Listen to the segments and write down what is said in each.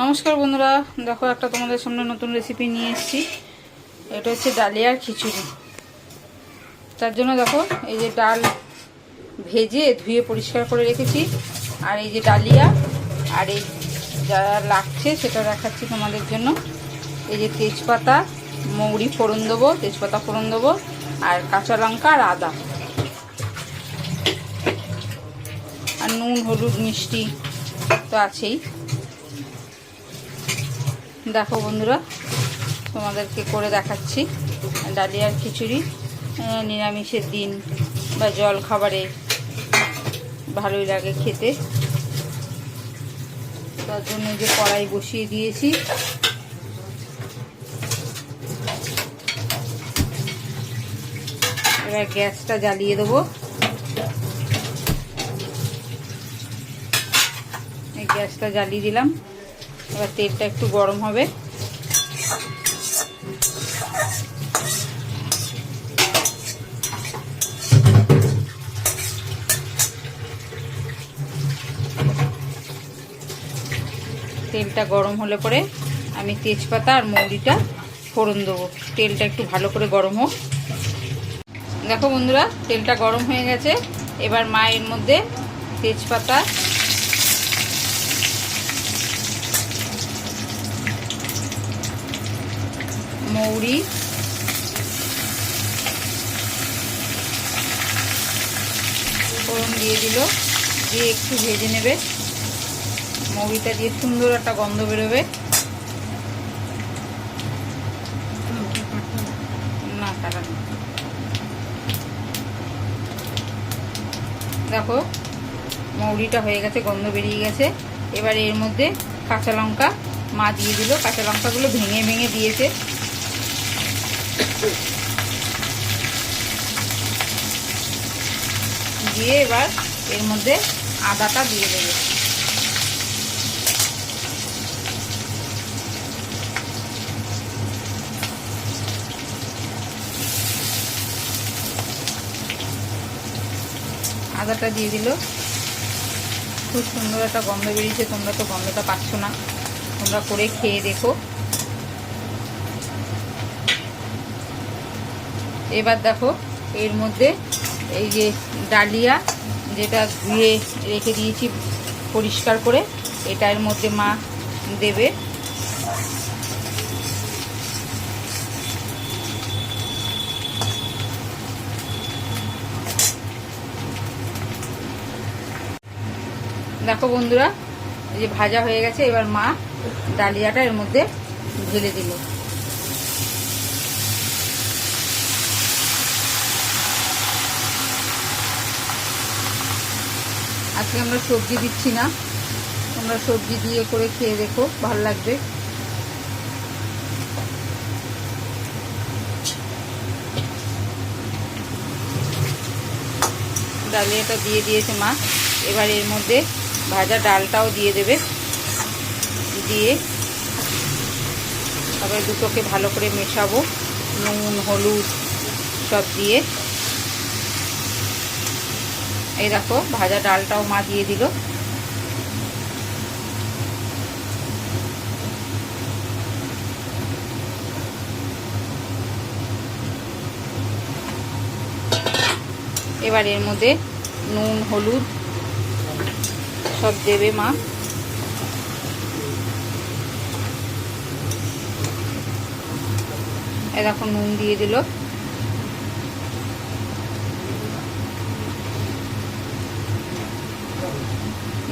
নমস্কার বন্ধুরা, দেখো একটা তোমাদের সামনে নতুন রেসিপি নিয়ে এসেছি। এটা হচ্ছে ডালিয়ার খিচুড়ি। তার জন্য দেখো এই যে ডাল ভেজে ধুয়ে পরিষ্কার করে রেখেছি, আর এই যে ডালিয়া, আর এই যা লাগছে সেটা দেখাচ্ছি তোমাদের জন্য। এই যে তেজপাতা, মৌরি ফোড়ন দেবো, তেজপাতা ফোড়ন দেবো, আর কাঁচা লঙ্কা আর আদা, আর নুন হলুদ মিষ্টি তো আছেই। দেখো বন্ধুরা, তোমাদেরকে করে দেখাচ্ছি। ডালিয়ার খিচুড়ি নিরামিষের দিন বা জল খাবারে ভালোই লাগে খেতে। তার জন্য যে কড়াই বসিয়ে দিয়েছি, এবার গ্যাসটা জ্বালিয়ে দেবো। এই গ্যাসটা জ্বালিয়ে দিলাম। এবার তেলটা একটু গরম হবে। তেলটা গরম হলে পরে আমি তেজপাতা আর মৌরিটা ফোড়ন দেবো। তেলটা একটু ভালো করে গরম হোক। দেখো বন্ধুরা, তেলটা গরম হয়ে গেছে। এবার মায়ের মধ্যে তেজপাতা, মৌরি, ফোড়ন দিয়ে দিল, দিয়ে একটু ভেজে নেবে। মৌরিটা দিয়ে সুন্দর একটা গন্ধ বেরোবে। না কাটা, দেখো মৌরিটা হয়ে গেছে, গন্ধ বেরিয়ে গেছে। এবার এর মধ্যে কাঁচা লঙ্কা মা দিয়ে দিল। কাঁচা লঙ্কাগুলো ভেঙে ভেঙে দিয়েছে। দিয়ে এবার এর মধ্যে আদাটা দিয়ে দেবে। আদাটা দিয়ে দিল, খুব সুন্দর একটা গন্ধ বেরিয়েছে। তোমরা তো গন্ধটা পাচ্ছ না, তোমরা করে খেয়ে দেখো। এবার দেখো এর মধ্যে এই যে ডালিয়া যেটা ধুয়ে রেখে দিয়েছি পরিষ্কার করে, এটা এর মধ্যে মা দেবে। দেখো বন্ধুরা, এই যে ভাজা হয়ে গেছে। এবার মা ডালিয়াটা এর মধ্যে ঢেলে দিল। আজকে আমরা সবজি দিচ্ছি না, তোমরা সবজি দিয়ে করে খেয়ে দেখো, ভালো লাগবে। ডালিয়াটা দিয়ে দিয়েছে মা। এবার এর মধ্যে ভাজা ডালটাও দিয়ে দেবে। দিয়ে তারপরে দুটোকে ভালো করে মেশাবো, নুন হলুদ সব দিয়ে। এই দেখো ভাজা ডালটাও মা দিয়ে দিল। এবার এর মধ্যে নুন হলুদ সব দেবে মা। এই দেখো নুন দিয়ে দিল।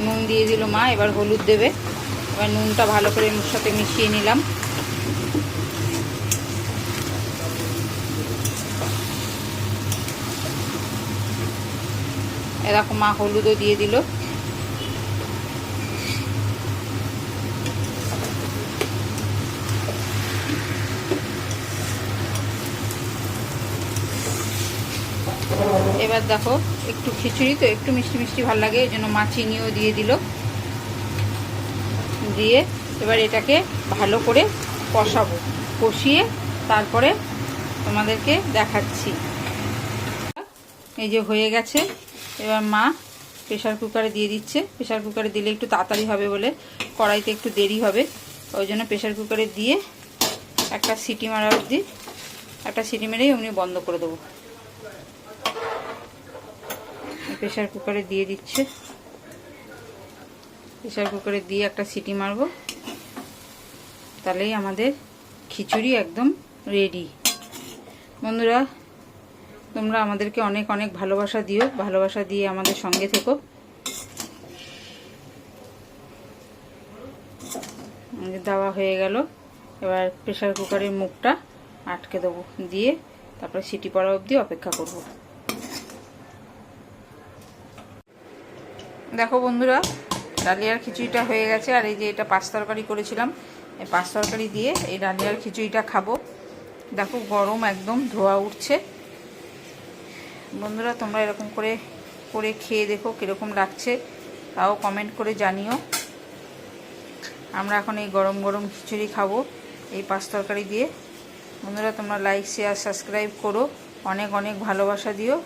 নুন দিয়ে দিল মা। এবার হলুদ দেবে। এবার নুনটা ভালো করে এর সাথে মিশিয়ে নিলাম। এরকম মা হলুদও দিয়ে দিল। এবার দেখো একটু খিচুড়ি তো একটু মিষ্টি মিষ্টি ভালো লাগে, এই জন্য মা চিনিও দিয়ে দিল। দিয়ে এবার এটাকে ভালো করে কষাবো। কষিয়ে তারপরে তোমাদেরকে দেখাচ্ছি। এই যে হয়ে গেছে। এবার মা প্রেশার কুকারে দিয়ে দিচ্ছে। প্রেশার কুকারে দিলে একটু তাড়াতাড়ি হবে বলে, কড়াইতে একটু দেরি হবে, ওই জন্য প্রেশার কুকারে দিয়ে একটা সিটি মারা অবধি, একটা সিটি মেরেই অমনি বন্ধ করে দেবো। প্রেশার কুকারে দিয়ে দিচ্ছে, প্রেশার কুকারে দিয়ে একটা সিটি মারবো, তাহলেই আমাদের খিচুড়ি একদম রেডি। বন্ধুরা, তোমরা আমাদেরকে অনেক অনেক ভালোবাসা দিও, ভালোবাসা দিয়ে আমাদের সঙ্গে থেকো। দেওয়া হয়ে গেল, এবার প্রেশার কুকারের মুখটা আটকে দেবো, দিয়ে তারপরে সিটি পড়া অবধি অপেক্ষা করব। দেখো বন্ধুরা, ডালিয়ার খিচুড়িটা হয়ে গেছে। আর এই যে এটা পাঁচ তরকারি করেছিলাম, এই পাঁচ তরকারি দিয়ে এই ডালিয়ার খিচুড়িটা খাবো। দেখো গরম একদম ধোয়া উঠছে। বন্ধুরা, তোমরা এরকম করে করে খেয়ে দেখো কীরকম লাগছে, তাও কমেন্ট করে জানিও। আমরা এখন এই গরম গরম খিচুড়ি খাবো এই পাঁচ তরকারি দিয়ে। বন্ধুরা, তোমরা লাইক শেয়ার সাবস্ক্রাইব করো, অনেক অনেক ভালোবাসা দিও।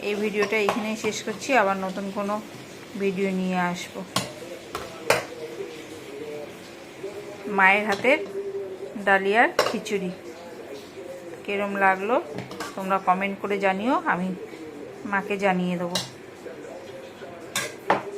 এই ভিডিওটা এইখানেই শেষ করছি, আবার নতুন কোনো ভিডিও নিয়ে আসবো। মায়ের হাতের ডালিয়ার খিচুড়ি কিরম লাগলো তোমরা কমেন্ট করে জানিও, আমি মাকে জানিয়ে দেবো।